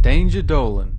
Danger Dolan.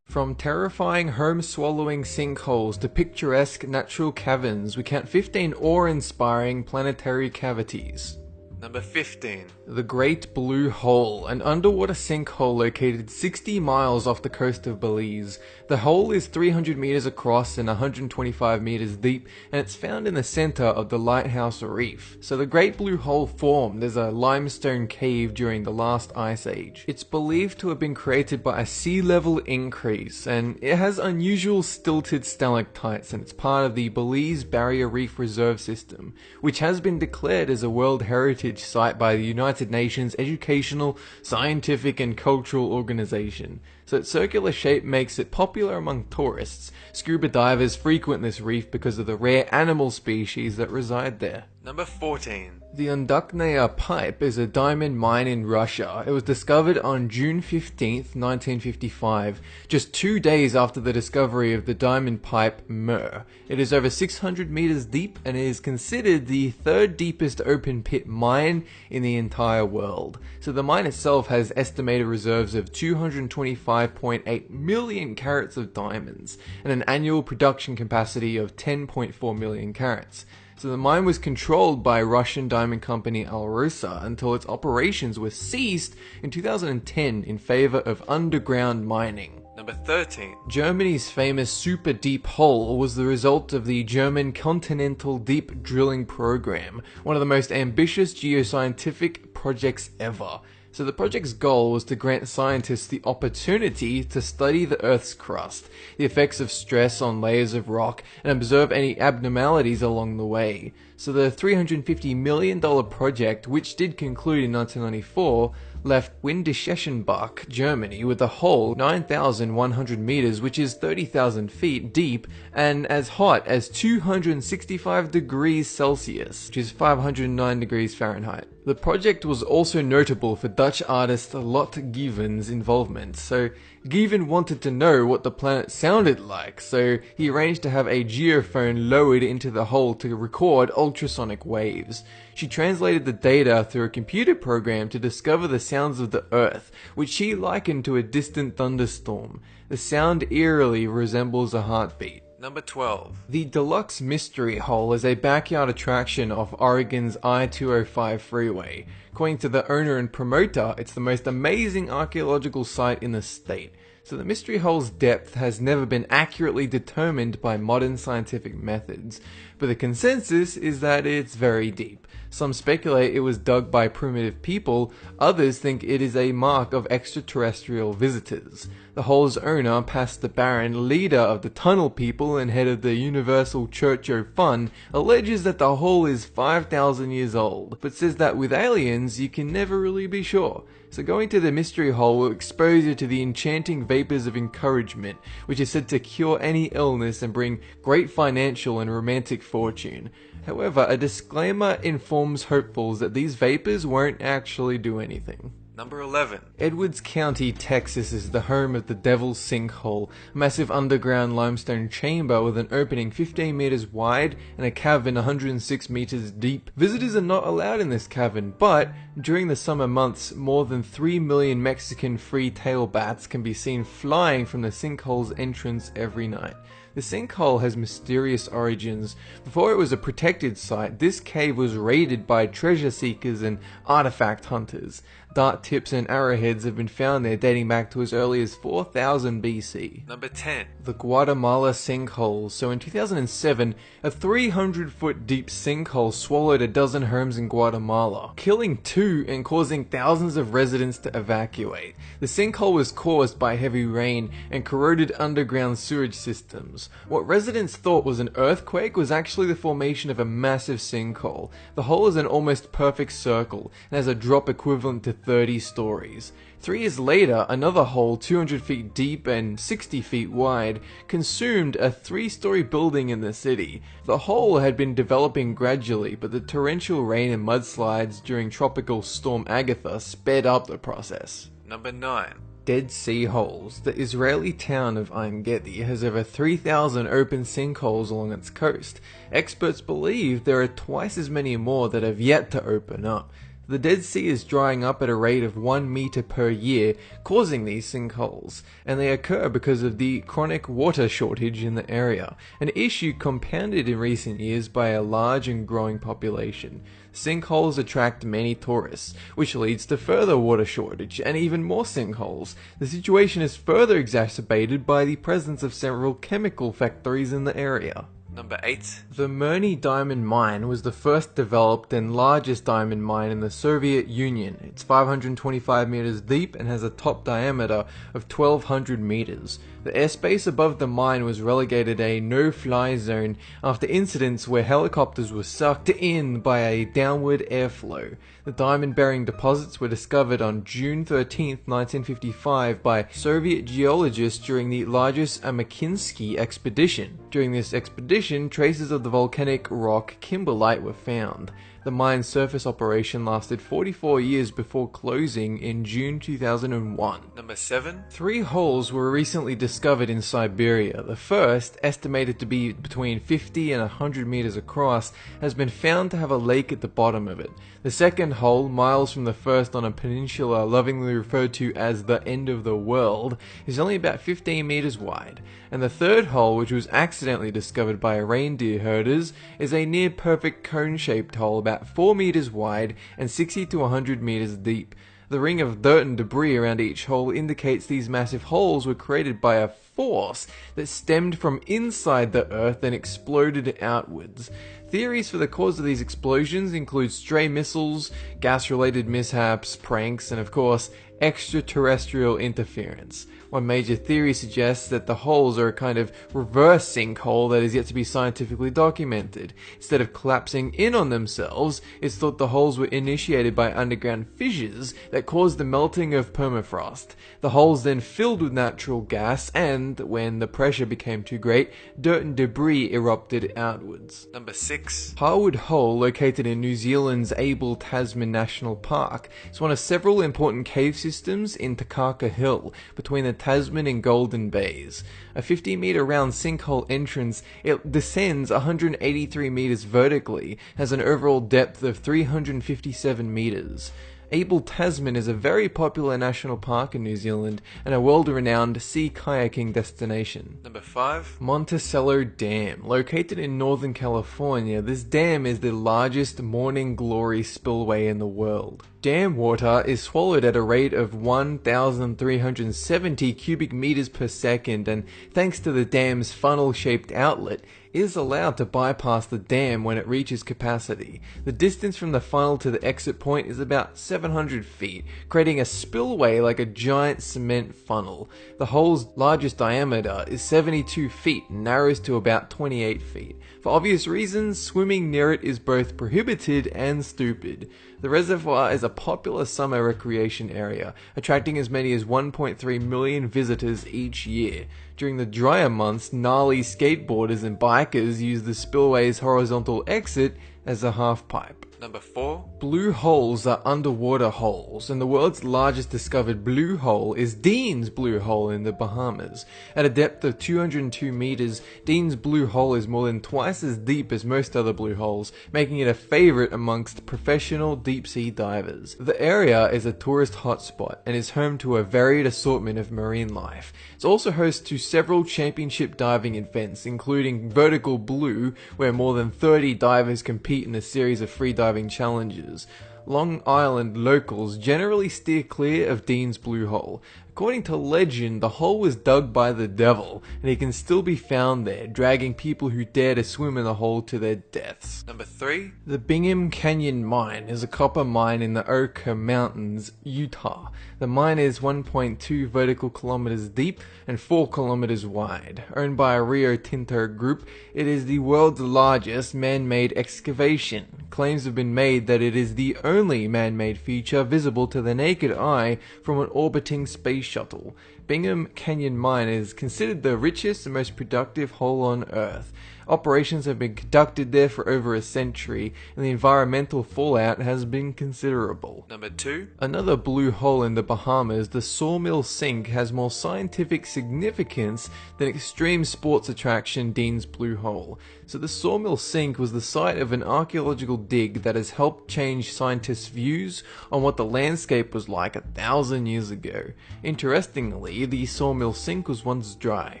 From terrifying home-swallowing sinkholes to picturesque natural caverns, we count 15 awe-inspiring planetary cavities. Number 15. The Great Blue Hole, an underwater sinkhole located 60 miles off the coast of Belize. The hole is 300 meters across and 125 meters deep, and it's found in the center of the Lighthouse Reef. So the Great Blue Hole formed as a limestone cave during the last ice age. It's believed to have been created by a sea level increase, and it has unusual stilted stalactites, and it's part of the Belize Barrier Reef Reserve System, which has been declared as a World Heritage Site by the United Nations Educational, Scientific and Cultural Organization. So its circular shape makes it popular among tourists. Scuba divers frequent this reef because of the rare animal species that reside there. Number 14. The Unduknaya Pipe is a diamond mine in Russia. It was discovered on June 15th, 1955, just 2 days after the discovery of the diamond pipe Mir. It is over 600 meters deep and is considered the third deepest open pit mine in the entire world. So the mine itself has estimated reserves of 225.8 million carats of diamonds and an annual production capacity of 10.4 million carats. So the mine was controlled by Russian diamond company Alrosa until its operations were ceased in 2010 in favor of underground mining. Number 13. Germany's famous super deep hole was the result of the German Continental Deep Drilling Program, one of the most ambitious geoscientific projects ever. So the project's goal was to grant scientists the opportunity to study the Earth's crust, the effects of stress on layers of rock, and observe any abnormalities along the way. So the $350 million project, which did conclude in 1994, left Windischenbach, Germany, with a hole 9,100 meters, which is 30,000 feet deep, and as hot as 265 degrees Celsius, which is 509 degrees Fahrenheit. The project was also notable for Dutch artist Lot Given's involvement. So Given wanted to know what the planet sounded like, so he arranged to have a geophone lowered into the hole to record ultrasonic waves. She translated the data through a computer program to discover the sounds of the Earth, which she likened to a distant thunderstorm. The sound eerily resembles a heartbeat. Number 12. The Deluxe Mystery Hole is a backyard attraction off Oregon's I-205 freeway. According to the owner and promoter, it's the most amazing archaeological site in the state. So the Mystery Hole's depth has never been accurately determined by modern scientific methods, but the consensus is that it's very deep. Some speculate it was dug by primitive people, others think it is a mark of extraterrestrial visitors. The hole's owner, Pastor Barron, leader of the Tunnel People and head of the Universal Church O' Fun, alleges that the hole is 5,000 years old, but says that with aliens you can never really be sure. So going to the Mystery Hole will expose you to the enchanting vapors of encouragement, which is said to cure any illness and bring great financial and romantic fortune. However, a disclaimer informs hopefuls that these vapors won't actually do anything. Number 11. Edwards County, Texas is the home of the Devil's Sinkhole, a massive underground limestone chamber with an opening 15 meters wide and a cavern 106 meters deep. Visitors are not allowed in this cavern, but during the summer months, more than 3 million Mexican free-tail bats can be seen flying from the sinkhole's entrance every night. The sinkhole has mysterious origins. Before it was a protected site, this cave was raided by treasure seekers and artifact hunters. Dart tips and arrowheads have been found there dating back to as early as 4000 BC. Number 10. The Guatemala Sinkhole. So in 2007, a 300-foot deep sinkhole swallowed a dozen homes in Guatemala, killing 2 and causing thousands of residents to evacuate. The sinkhole was caused by heavy rain and corroded underground sewage systems. What residents thought was an earthquake was actually the formation of a massive sinkhole. The hole is an almost perfect circle and has a drop equivalent to 30 stories. 3 years later, another hole 200 feet deep and 60 feet wide consumed a 3-story building in the city. The hole had been developing gradually, but the torrential rain and mudslides during Tropical Storm Agatha sped up the process. Number 9. Dead Sea Holes. The Israeli town of Ein Gedi has over 3,000 open sinkholes along its coast. Experts believe there are twice as many more that have yet to open up. The Dead Sea is drying up at a rate of 1 meter per year, causing these sinkholes, and they occur because of the chronic water shortage in the area, an issue compounded in recent years by a large and growing population. Sinkholes attract many tourists, which leads to further water shortage and even more sinkholes. The situation is further exacerbated by the presence of several chemical factories in the area. Number 8. The Mirny diamond mine was the first developed and largest diamond mine in the Soviet Union. It's 525 meters deep and has a top diameter of 1200 meters. The airspace above the mine was relegated a no-fly zone after incidents where helicopters were sucked in by a downward airflow. The diamond-bearing deposits were discovered on June 13, 1955 by Soviet geologists during the largest Amakinsky expedition. During this expedition, traces of the volcanic rock kimberlite were found. The mine's surface operation lasted 44 years before closing in June 2001. Number 7. 3 holes were recently discovered in Siberia. The first, estimated to be between 50 and 100 meters across, has been found to have a lake at the bottom of it. The second hole, miles from the first on a peninsula lovingly referred to as the end of the world, is only about 15 meters wide. And the third hole, which was accidentally discovered by reindeer herders, is a near-perfect cone-shaped hole about 4 meters wide and 60 to 100 meters deep. The ring of dirt and debris around each hole indicates these massive holes were created by a force that stemmed from inside the Earth and exploded outwards. Theories for the cause of these explosions include stray missiles, gas-related mishaps, pranks, and of course, extraterrestrial interference. One major theory suggests that the holes are a kind of reverse sinkhole that is yet to be scientifically documented. Instead of collapsing in on themselves, it's thought the holes were initiated by underground fissures that caused the melting of permafrost. The holes then filled with natural gas and, when the pressure became too great, dirt and debris erupted outwards. Number 6. Harwood Hole, located in New Zealand's Abel Tasman National Park, is one of several important cave systems in Takaka Hill, between the Tasman and Golden Bays. A 50-meter round sinkhole entrance, it descends 183 meters vertically, has an overall depth of 357 meters. Abel Tasman is a very popular national park in New Zealand and a world-renowned sea kayaking destination. Number 5. Monticello Dam. Located in Northern California, this dam is the largest morning glory spillway in the world. Dam water is swallowed at a rate of 1,370 cubic meters per second, and thanks to the dam's funnel-shaped outlet, is allowed to bypass the dam when it reaches capacity. The distance from the funnel to the exit point is about 700 feet, creating a spillway like a giant cement funnel. The hole's largest diameter is 72 feet and narrows to about 28 feet. For obvious reasons, swimming near it is both prohibited and stupid. The reservoir is a popular summer recreation area, attracting as many as 1.3 million visitors each year. During the drier months, gnarly skateboarders and bikers use the spillway's horizontal exit as a half-pipe. Number 4. Blue holes are underwater holes, and the world's largest discovered blue hole is Dean's Blue Hole in the Bahamas. At a depth of 202 meters, Dean's Blue Hole is more than twice as deep as most other blue holes, making it a favorite amongst professional deep-sea divers. The area is a tourist hotspot and is home to a varied assortment of marine life. It's also host to several championship diving events, including Vertical Blue, where more than 30 divers compete in a series of free diving challenges. Long Island locals generally steer clear of Dean's Blue Hole. According to legend, the hole was dug by the devil, and he can still be found there, dragging people who dare to swim in the hole to their deaths. Number 3. The Bingham Canyon Mine is a copper mine in the Oka Mountains, Utah. The mine is 1.2 vertical kilometers deep and 4 kilometers wide. Owned by a Rio Tinto group, it is the world's largest man-made excavation. Claims have been made that it is the only man-made feature visible to the naked eye from an orbiting spaceship. shuttle. Bingham Canyon Mine is considered the richest and most productive hole on Earth. Operations have been conducted there for over a century, and the environmental fallout has been considerable. Number 2. Another blue hole in the Bahamas, the Sawmill Sink, has more scientific significance than extreme sports attraction Dean's Blue Hole. So the Sawmill Sink was the site of an archaeological dig that has helped change scientists' views on what the landscape was like 1,000 years ago. Interestingly, the Sawmill Sink was once dry,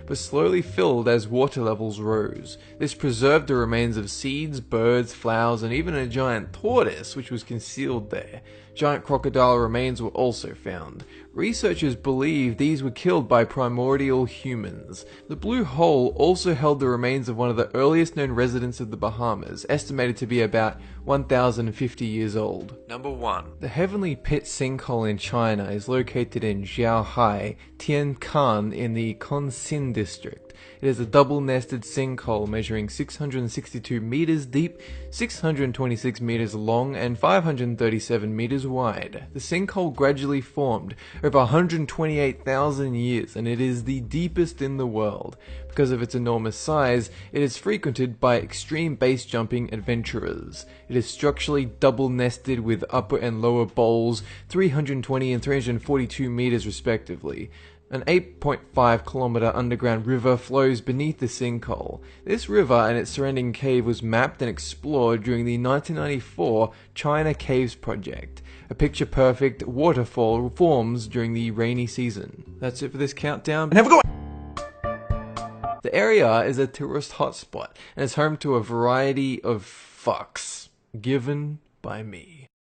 but slowly filled as water levels rose. This preserved the remains of seeds, birds, flowers, and even a giant tortoise which was concealed there. Giant crocodile remains were also found. Researchers believe these were killed by primordial humans. The Blue Hole also held the remains of one of the earliest known residents of the Bahamas, estimated to be about 1,050 years old. Number 1. The Heavenly Pit Sinkhole in China is located in Zhaohai, Tiancan in the Konsin district. It is a double-nested sinkhole measuring 662 meters deep, 626 meters long, and 537 meters wide. The sinkhole gradually formed over 128,000 years, and it is the deepest in the world. Because of its enormous size, it is frequented by extreme base jumping adventurers. It is structurally double-nested with upper and lower bowls, 320 and 342 meters respectively. An 8.5 kilometer underground river flows beneath the sinkhole. This river and its surrounding cave was mapped and explored during the 1994 China Caves project. A picture-perfect waterfall forms during the rainy season. That's it for this countdown, and have a good one! The area is a tourist hotspot and is home to a variety of fucks given by me.